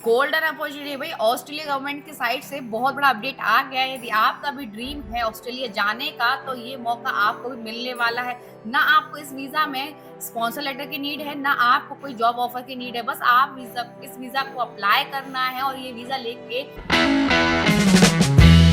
Golden opportunity भाई Australia government की side से बहुत बड़ा अपडेट आ गया है। यदि आपका भी ड्रीम है ऑस्ट्रेलिया जाने का तो ये मौका आपको भी मिलने वाला है। ना आपको इस वीजा में स्पॉन्सर लेटर की नीड है, ना आपको कोई जॉब ऑफर की नीड है। बस आप इस वीजा को अप्लाई करना है और ये वीजा लेके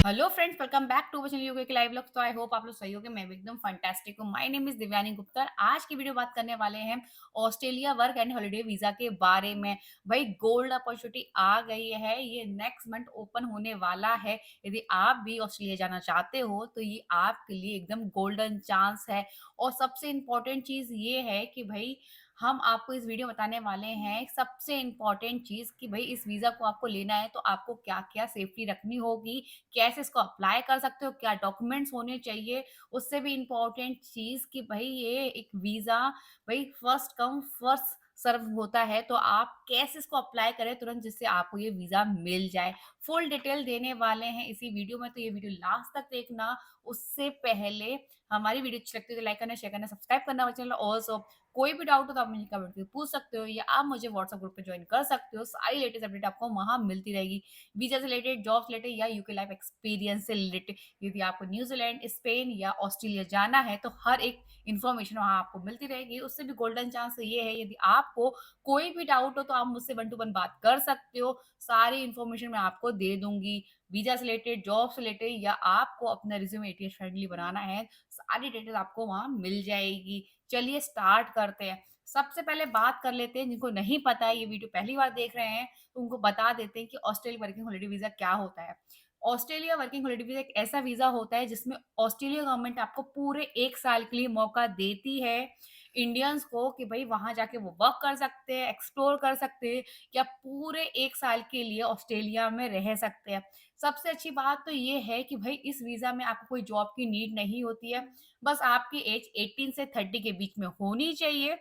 hello friends, welcome back to channel UK के लाइव व्लॉग्स। तो आई होप आप लोग सही होंगे। मैं भी एकदम फंटास्टिक हूँ। My name is Divyani Gupta. आज की वीडियो बात करने वाले हैं Australia work and holiday visa के बारे में। भाई गोल्ड अपॉर्चुनिटी आ गई है, ये नेक्स्ट मंथ ओपन होने वाला है। यदि आप भी ऑस्ट्रेलिया जाना चाहते हो तो ये आपके लिए एकदम गोल्डन चांस है। और सबसे इम्पोर्टेंट चीज ये है कि भाई हम आपको इस वीडियो में बताने वाले हैं सबसे इम्पोर्टेंट चीज कि भाई इस वीजा को आपको लेना है तो आपको क्या क्या सेफ्टी रखनी होगी, कैसे इसको अप्लाई कर सकते हो, क्या डॉक्यूमेंट्स होने चाहिए। उससे भी इम्पोर्टेंट चीज़ कि भाई ये एक वीज़ा भाई फर्स्ट कम फर्स्ट सर्व होता है, तो आप कैसे इसको अप्लाई करें तुरंत जिससे आपको ये वीज़ा मिल जाए। फुल डिटेल देने वाले हैं इसी वीडियो में, तो ये वीडियो लास्ट तक देखना। उससे पहले हमारी वीडियो अच्छी लगती है तो लाइक करना, शेयर करना, सब्सक्राइब करना चैनल। ऑल्सो कोई भी डाउट हो तो आप मुझे कमेंट करके पूछ सकते हो या आप मुझे व्हाट्सएप ग्रुप पे ज्वाइन कर सकते हो। सारी लेटेस्ट अपडेट आपको वहाँ मिलती रहेगी, वीजा से रिलेटेड, जॉब से रिलेटेड या यूके लाइफ एक्सपीरियंस से रिलेटेड। यदि आपको न्यूजीलैंड, स्पेन या ऑस्ट्रेलिया जाना है तो हर एक इन्फॉर्मेशन वहाँ आपको मिलती रहेगी। उससे भी गोल्डन चांस ये है, यदि आपको कोई भी डाउट हो तो आप मुझसे 1 टू 1 बात कर सकते हो। सारी इन्फॉर्मेशन मैं आपको दे दूंगी, वीजा से रिलेटेड, जॉब से रिलेटेड, या आपको अपना रिज्यूमे एटीएस फ्रेंडली बनाना है, सारी डिटेल आपको वहाँ मिल जाएगी। चलिए स्टार्ट करते हैं। सबसे पहले बात कर लेते हैं, जिनको नहीं पता है, ये वीडियो पहली बार देख रहे हैं तो उनको बता देते हैं कि ऑस्ट्रेलिया वर्किंग हॉलिडे वीजा क्या होता है। ऑस्ट्रेलिया वर्किंग हॉलिडे वीजा एक ऐसा वीजा होता है जिसमें ऑस्ट्रेलिया गवर्नमेंट आपको पूरे 1 साल के लिए मौका देती है इंडियंस को कि भाई वहां जाके वो वर्क कर सकते हैं, एक्सप्लोर कर सकते हैं, या पूरे 1 साल के लिए ऑस्ट्रेलिया में रह सकते हैं। सबसे अच्छी बात तो ये है कि भाई इस वीजा में आपको कोई जॉब की नीड नहीं होती है। बस आपकी एज 18 से 30 के बीच में होनी चाहिए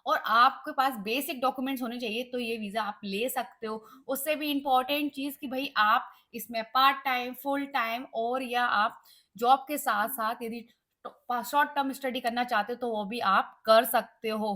और आपके पास बेसिक डॉक्यूमेंट्स होने चाहिए, तो ये वीज़ा आप ले सकते हो। उससे भी इम्पोर्टेंट चीज़ कि भई आप इसमें पार्ट टाइम, फुल टाइम और या आप जॉब के साथ-साथ यदि शॉर्ट टर्म स्टडी करना चाहते हो तो वो भी आप कर सकते हो।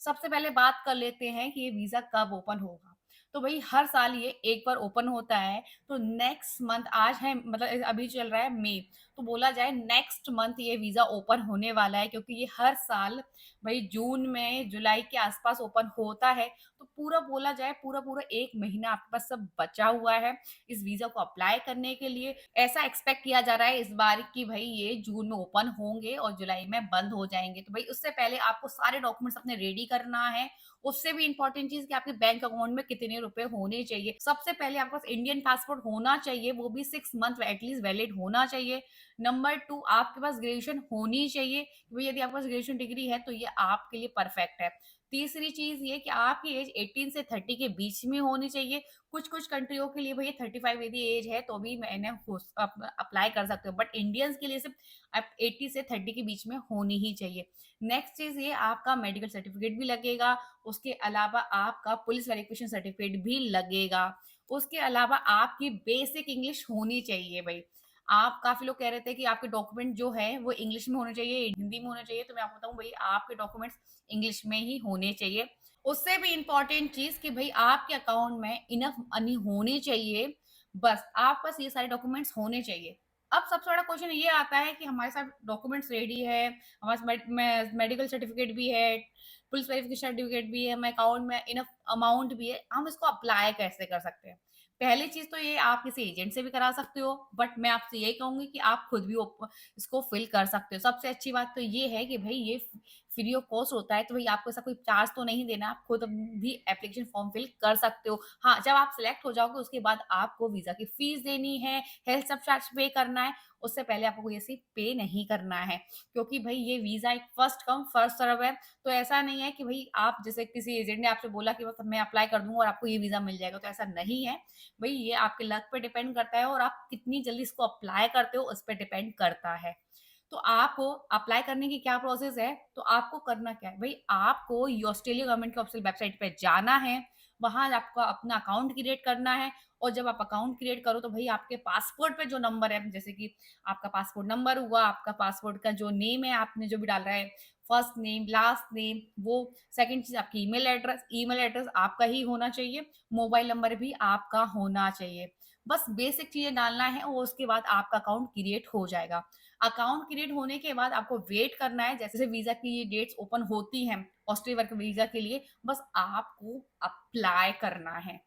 सबसे पहले बात कर लेते हैं कि ये वीज़ा कब ओपन होगा। तो भई हर साल ये एक बार ओपन होता है, तो नेक्स्ट मंथ आज है, मतलब अभी चल रहा है मई, तो बोला जाए नेक्स्ट मंथ ये वीज़ा ओपन होने वाला है, क्योंकि ये हर साल भाई जून में, जुलाई के आसपास ओपन होता है। तो पूरा बोला जाए पूरा-पूरा 1 महीना आपके पास सब बचा हुआ है इस वीज़ा को अप्लाई करने के लिए। ऐसा एक्सपेक्ट किया जा रहा है इस बार कि भई ये जून में ओपन होंगे और जुलाई में बंद हो जाएँगे। तो भई उससे पहले आपको सारे डॉक्यूमेंट्स अपने रेडी करना है। उससे भी इम्पोर्टेंट चीज़ कि आपके बैंक अकाउंट में कितने रुपए होने चाहिए। सबसे पहले आपके पास इंडियन पासपोर्ट होना चाहिए, वो भी 6 मंथ एटलीस्ट वैलिड होना चाहिए। नंबर 2, आपके पास ग्रेजुएशन होनी चाहिए। भई यदि आपके पास ग्रेजुएशन डिग्री है तो ये आपके लिए परफेक्ट है। तीसरी चीज़ ये कि आपकी एज 18 से 30 के बीच में होनी चाहिए। कुछ-कुछ कंट्रियों के लिए भई 35 यदि एज है तो भी मैंने अप्लाई कर सकते हो, बट इंडियंस के लिए सिर्फ आप 80 से 30 के बीच में होनी ही चाहिए। नेक्स्ट चीज़ ये आपका मेडिकल सर्टिफिकेट भी लगेगा, उसके अलावा आपका पुलिस वेरिफिकेशन सर्टिफिकेट भी लगेगा। उसके अलावा आपकी बेसिक इंग्लिश होनी चाहिए भई। आप काफ़ी लोग कह रहे थे कि आपके डॉक्यूमेंट जो हैं वो इंग्लिश में होने चाहिए, हिंदी में होने चाहिए, तो मैं आपको बताऊँ भई आपके डॉक्यूमेंट्स इंग्लिश में ही होने चाहिए। उससे भी इम्पोर्टेंट चीज़ कि भई आपके अकाउंट में इनफ मनी होनी चाहिए, बस आपके पास ये सारे डॉक्यूमेंट्स होने चाहिए। अब सबसे बड़ा क्वेश्चन ये आता है कि हमारे साथ डॉक्यूमेंट्स रेडी है, हमारे पास मेडिकल सर्टिफिकेट भी है, पुलिस वेरिफिकेशन सर्टिफिकेट भी है, हमारे अकाउंट में इनफ अमाउंट भी है, हम इसको अप्लाई कैसे कर सकते हैं? पहली चीज़ तो ये आप किसी एजेंट से भी करा सकते हो, बट मैं आपसे यही कहूँगी कि आप खुद भी इसको फिल कर सकते हो। सबसे अच्छी बात तो ये है कि भई ये फ्री ऑफ कॉस्ट होता है, तो भई आपको ऐसा कोई चार्ज तो नहीं देना, आप खुद भी एप्लीकेशन फॉर्म फिल कर सकते हो। हाँ, जब आप सिलेक्ट हो जाओगे उसके बाद आपको वीज़ा की फीस देनी है, हेल्थ सब चार्ज पे करना है, उससे पहले आपको कोई ऐसी पे नहीं करना है। क्योंकि भई ये वीज़ा एक फर्स्ट कम फर्स्ट सर्व है, तो ऐसा नहीं है कि भई आप जैसे किसी एजेंट ने आपसे बोला कि बस मैं अप्लाई कर दूँगा और आपको ये वीज़ा मिल जाएगा, तो ऐसा नहीं है। भई ये आपके लक पे डिपेंड करता है और आप कितनी जल्दी इसको अप्लाई करते हो उस पे डिपेंड करता है। तो आपको अप्लाई करने की क्या प्रोसेस है, तो आपको करना क्या है? भई आपको ऑस्ट्रेलिया गवर्नमेंट की ऑफ़िशियल वेबसाइट पे जाना है, वहाँ आपको अपना अकाउंट क्रिएट करना है और जब आप अकाउंट क्रिएट करो तो भई आपके पासपोर्ट पे जो नंबर है, जैसे कि आपका पासपोर्ट नंबर हुआ, आपका पासपोर्ट का जो नेम है आपने जो भी डाला है, फर्स्ट नेम, लास्ट नेम, वो सेकंड चीज़ आपकी ईमेल एड्रेस आपका ही होना चाहिए, मोबाइल नंबर भी आपका होना चाहिए। बस बेसिक चीज़ें डालना है और उसके बाद आपका अकाउंट क्रिएट हो जाएगा। अकाउंट क्रिएट होने के बाद आपको वेट करना है, जैसे वीज़ा की डेट्स ओपन होती हैं ऑस्ट्रेलिया वर्क वीज़ा के लिए, बस आपको अप्लाई करना है।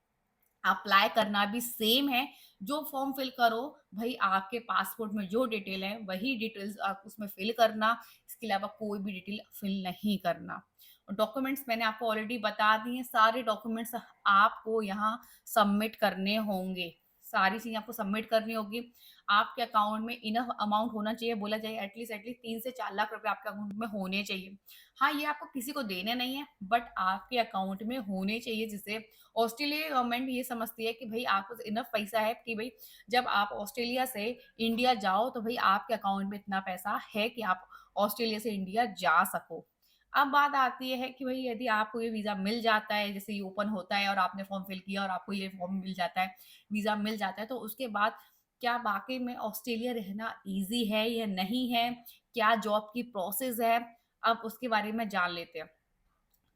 अप्लाई करना भी सेम है, जो फॉर्म फिल करो भई आपके पासपोर्ट में जो डिटेल है वही डिटेल्स आप उसमें फिल करना, इसके अलावा कोई भी डिटेल फिल नहीं करना। डॉक्यूमेंट्स मैंने आपको ऑलरेडी बता दिए हैं, सारे डॉक्यूमेंट्स आपको यहाँ सबमिट करने होंगे, सारी चीज़ें आपको सबमिट करनी होगी। आपके अकाउंट में इनफ अमाउंट होना चाहिए, बोला जाए एटलीस्ट 3 से 4 लाख रुपए आपके अकाउंट में होने चाहिए। हाँ, ये आपको किसी को देने नहीं है, बट आपके अकाउंट में होने चाहिए, जिससे ऑस्ट्रेलिया गवर्नमेंट ये समझती है कि भई आपके पास इनफ पैसा है कि भई जब आप ऑस्ट्रेलिया से इंडिया जाओ तो भई आपके अकाउंट में इतना पैसा है कि आप ऑस्ट्रेलिया से इंडिया जा सको। अब बात आती है कि भई यदि आपको ये वीज़ा मिल जाता है, जैसे ये ओपन होता है और आपने फॉर्म फिल किया और आपको ये फॉर्म मिल जाता है, वीज़ा मिल जाता है, तो उसके बाद क्या वाक़ई में ऑस्ट्रेलिया रहना ईज़ी है या नहीं है? क्या जॉब की प्रोसेस है? अब उसके बारे में जान लेते हैं।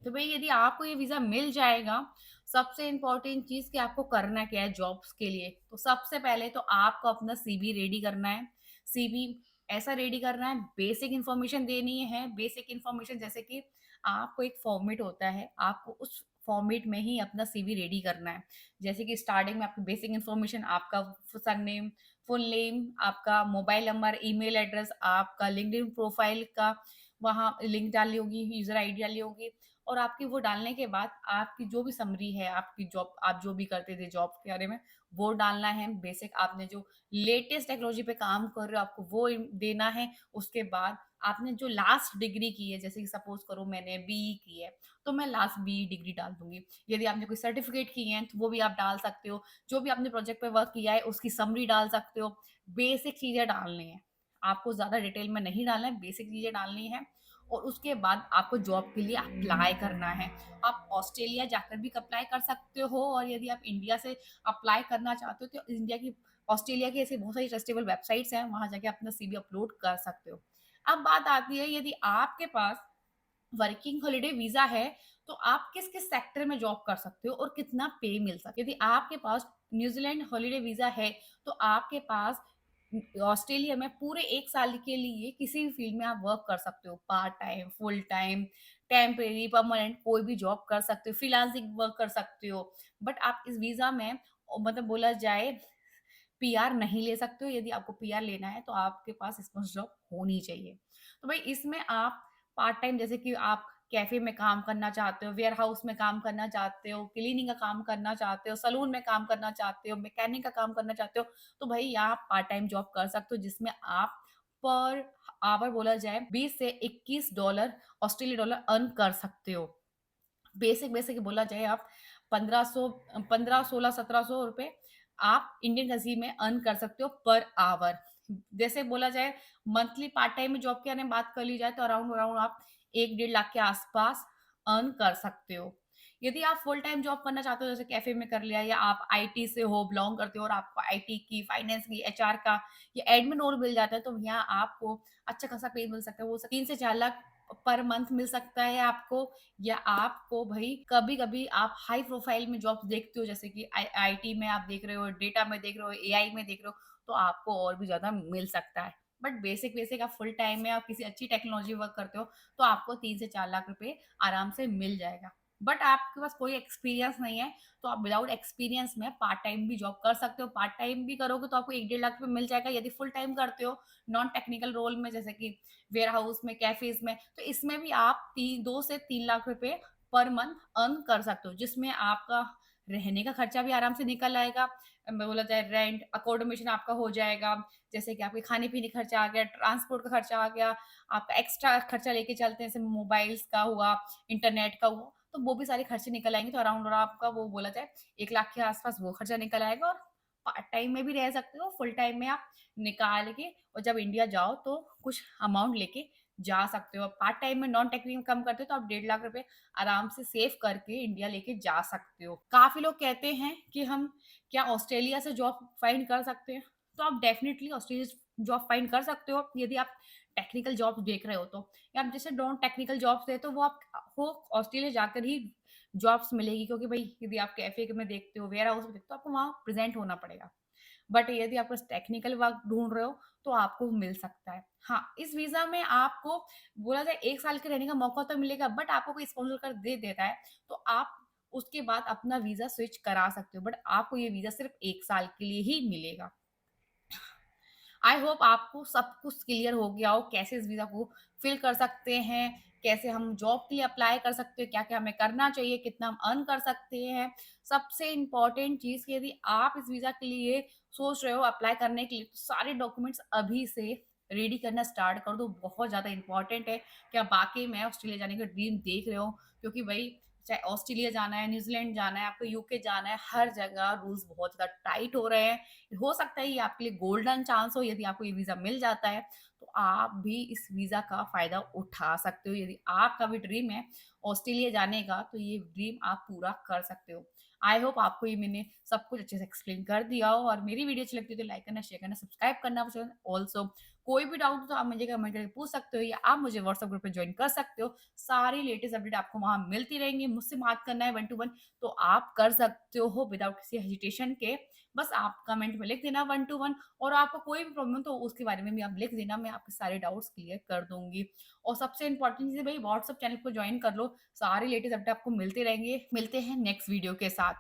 तो भई यदि आपको ये वीज़ा मिल जाएगा, सबसे इम्पोर्टेंट चीज़ कि आपको करना क्या है जॉब्स के लिए। तो सबसे पहले तो आपको अपना सीवी रेडी करना है। सीवी ऐसा रेडी करना है, बेसिक इन्फॉर्मेशन देनी है। बेसिक इन्फॉर्मेशन जैसे कि आपको एक फॉर्मेट होता है, आपको उस फॉर्मेट में ही अपना सीवी रेडी करना है। जैसे कि स्टार्टिंग में आपकी बेसिक इन्फॉर्मेशन, आपका सरनेम, फुल नेम, आपका मोबाइल नंबर, ईमेल एड्रेस, आपका लिंक्डइन प्रोफाइल का वहाँ लिंक डाली होगी, यूज़र आईडी डाली होगी, और आपकी वो डालने के बाद आपकी जो भी समरी है, आपकी जॉब आप जो भी करते थे जॉब के बारे में, वो डालना है। बेसिक आपने जो लेटेस्ट टेक्नोलॉजी पे काम कर रहे हो, आपको वो देना है। उसके बाद आपने जो लास्ट डिग्री की है, जैसे कि सपोज़ करो मैंने बीई की है, तो मैं लास्ट बीई डिग्री डाल दूँगी। यदि आपने कोई सर्टिफ़िकेट किए हैं, तो वो भी आप डाल सकते हो। जो भी आपने प्रोजेक्ट पे वर्क किया है, उसकी समरी डाल सकते हो। बेसिक चीज़ें डालनी है। आपको ज़्यादा डिटेल में नहीं डालना है, बेसिक चीज़ें डालनी है। और उसके बाद आपको जॉब के लिए अप्लाई करना है। आप ऑस्ट्रेलिया जाकर भी अप्लाई कर सकते हो, और यदि आप इंडिया से अप्लाई करना चाहते हो तो इंडिया की ऑस्ट्रेलिया की ऐसी बहुत सारी ट्रस्टेबल वेबसाइट्स हैं, वहाँ जाके अपना सीवी अपलोड कर सकते हो। अब बात आती है, यदि आपके पास वर्किंग हॉलिडे वीज़ा है, तो आप किस-किस सेक्टर में जॉब कर सकते हो और कितना पे मिल सकता है। यदि आपके पास न्यूज़ीलैंड हॉलिडे वीज़ा है, तो आपके पास ऑस्ट्रेलिया में पूरे 1 साल के लिए किसी भी फ़ील्ड में आप वर्क कर सकते हो। Part time, full time, temporary, permanent कोई भी जॉब कर सकते हो, फ्रीलांसिंग वर्क कर सकते हो। बट आप इस वीज़ा में मतलब बोला जाए पीआर नहीं ले सकते हो। यदि आपको पीआर लेना है तो आपके पास स्पॉन्सर जॉब होनी चाहिए। तो भाई इसमें आप पार्ट टाइम, जैसे कि आप कैफ़े में काम करना चाहते हो, वेयर हाउस में काम करना चाहते हो, क्लीनिंग का काम करना चाहते हो, सैलून में काम करना चाहते हो, मैकेनिक का काम करना चाहते हो, तो भई आप पार्ट टाइम जॉब कर सकते हो, जिसमें आप पर आवर बोला जाए 20 से $21 ऑस्ट्रेलिया डॉलर अर्न कर सकते हो। बेसिक बोला जाए आप 1500 15 16 1700 रुपए आप इंडियन करेंसी में अर्न कर सकते हो पर आवर। जैसे बोला जाए मंथली पार्ट टाइम में जॉब के बारे में बात कर ली जाए, तो अराउंड अराउंड आप 1 डेढ़ लाख के आसपास अर्न कर सकते हो। यदि आप फुल टाइम जॉब करना चाहते हो, जैसे कैफ़े में कर लिया, या आप आईटी से हो, बिलॉन्ग करते हो और आपको आईटी की, फाइनेंस की, एचआर का या एडमिन रोल मिल जाता है, तो यहाँ आपको अच्छा खासा पे मिल सकता है। वो 3 से 4 लाख पर मंथ मिल सकता है आपको, या आपको भई कभी-कभी आप हाई प्रोफाइल में जॉब्स देखते हो, जैसे कि आईटी में आप देख रहे हो, डेटा में देख रहे हो, एआई में देख रहे हो, तो आपको और भी ज़्यादा मिल सकता है। बट बेसिक आप फुल टाइम में आप किसी अच्छी टेक्नोलॉजी वर्क करते हो, तो आपको 3 से 4 लाख रुपए आराम से मिल जाएगा। बट आपके पास कोई एक्सपीरियंस नहीं है, तो आप विदाउट एक्सपीरियंस में पार्ट टाइम भी जॉब कर सकते हो। पार्ट टाइम भी करोगे तो आपको 1 डेढ़ लाख रुपए मिल जाएगा। यदि फुल टाइम करते हो, नॉन टेक्निकल रोल में, जैसे कि वेयर हाउस में, कैफ़ेज़ में, तो इसमें भी आप ती 2 से 3 लाख रुपए पर मंथ अर्न कर सकते हो, जिसमें आपका रहने का खर्चा भी आराम से निकल आएगा। बोला जाए रेंट, अकोमोडेशन आपका हो जाएगा, जैसे कि आपके खाने-पीने का खर्चा आ गया, ट्रांसपोर्ट का खर्चा आ गया, आपका एक्स्ट्रा खर्चा लेके चलते हैं, जैसे मोबाइल्स का हुआ, इंटरनेट का हुआ, तो वो भी सारे खर्चे निकल आएँगे, तो अराउंड और आपका वो बोला जाए 1 लाख के आस-पास वो खर्चा निकल आएगा। और पार्ट टाइम में भी रह सकते हो, फुल टाइम में आप निकाल के और जब इंडिया जाओ तो कुछ अमाउंट लेके जा सकते हो। पार्ट टाइम में नॉन टेक में काम करते हो तो आप 1.5 लाख रुपए आराम से सेव करके इंडिया लेके जा सकते हो। काफ़ी लोग कहते हैं कि हम क्या ऑस्ट्रेलिया से जॉब फाइंड कर सकते हैं? तो आप डेफ़िनिटली ऑस्ट्रेलिया से जॉब फाइंड कर सकते हो यदि आप टेक्निकल जॉब्स देख रहे हो तो। या आप जैसे नॉन टेक्निकल जॉब्स है तो वो आपको ऑस्ट्रेलिया जाकर ही जॉब्स मिलेगी, क्योंकि भई यदि आप कैफ़े में देखते हो, वेयर हाउस में देखते हो, आपको वहाँ प्रेज़ेंट होना पड़ेगा। बट यदि आप बस टेक्निकल वर्क ढूँढ रहे हो, तो आपको मिल सकता है। हाँ, इस वीज़ा में आपको बोला जाए 1 साल के रहने का मौका तो मिलेगा, बट आपको कोई स्पॉन्सर कर दे देता है, तो आप उसके बाद अपना वीज़ा स्विच करा सकते हो। बट आपको ये वीज़ा सिर्फ़ 1 साल के लिए ही मिलेगा। आई होप आपको सब कुछ क्लियर हो गया हो, कैसे इस वीज़ा को फिल कर सकते हैं, कैसे हम जॉब के लिए अप्लाई कर सकते हैं, क्या-क्या हमें करना चाहिए, कितना हम अर्न कर सकते हैं। सबसे इम्पोर्टेंट चीज़ कि यदि आप इस वीज़ा के लिए सोच रहे हो अप्लाई करने के लिए, तो सारे डॉक्यूमेंट्स अभी से रेडी करना स्टार्ट कर दो। बहुत ज़्यादा इम्पोर्टेंट है कि आप वाक़ई में ऑस्ट्रेलिया जाने का ड्रीम देख रहे हो, क्योंकि भई चाहे ऑस्ट्रेलिया जाना है, न्यूज़ीलैंड जाना है, आपको यूके जाना है, हर जगह रूल्स बहुत ज़्यादा टाइट हो रहे हैं। हो सकता है ये आपके लिए गोल्डन चांस हो, यदि आपको ये वीज़ा मिल जाता है, तो आप भी इस वीज़ा का फ़ायदा उठा सकते हो। यदि आपका भी ड्रीम है ऑस्ट्रेलिया जाने का, तो ये ड्रीम आप पूरा कर सकते हो। आई होप आपको ये मैंने सब कुछ अच्छे से एक्सप्लेन कर दिया हो, और मेरी वीडियो अच्छी लगती है तो लाइक करना, शेयर करना, सब्सक्राइब करना। ऑल्सो कोई भी डाउट हो तो आप मुझे कमेंट करके पूछ सकते हो, या आप मुझे व्हाट्सएप ग्रुप पे जॉइन कर सकते हो। सारी लेटेस्ट अपडेट आपको वहाँ मिलती रहेंगी। मुझसे बात करना है 1 टू 1 तो आप कर सकते हो विदाउट किसी हेजिटेशन के। बस आप कमेंट में लिख देना 1 टू 1, और आपको कोई भी प्रॉब्लम तो उसके बारे में भी आप लिख देना, मैं आपके सारे डाउट्स क्लियर कर दूँगी। और सबसे इम्पोर्टेंट चीज़ है भई व्हाट्सएप चैनल को जॉइन कर लो, सारे लेटेस्ट अपडेट आपको मिलते रहेंगे। मिलते हैं नेक्स्ट वीडियो के साथ।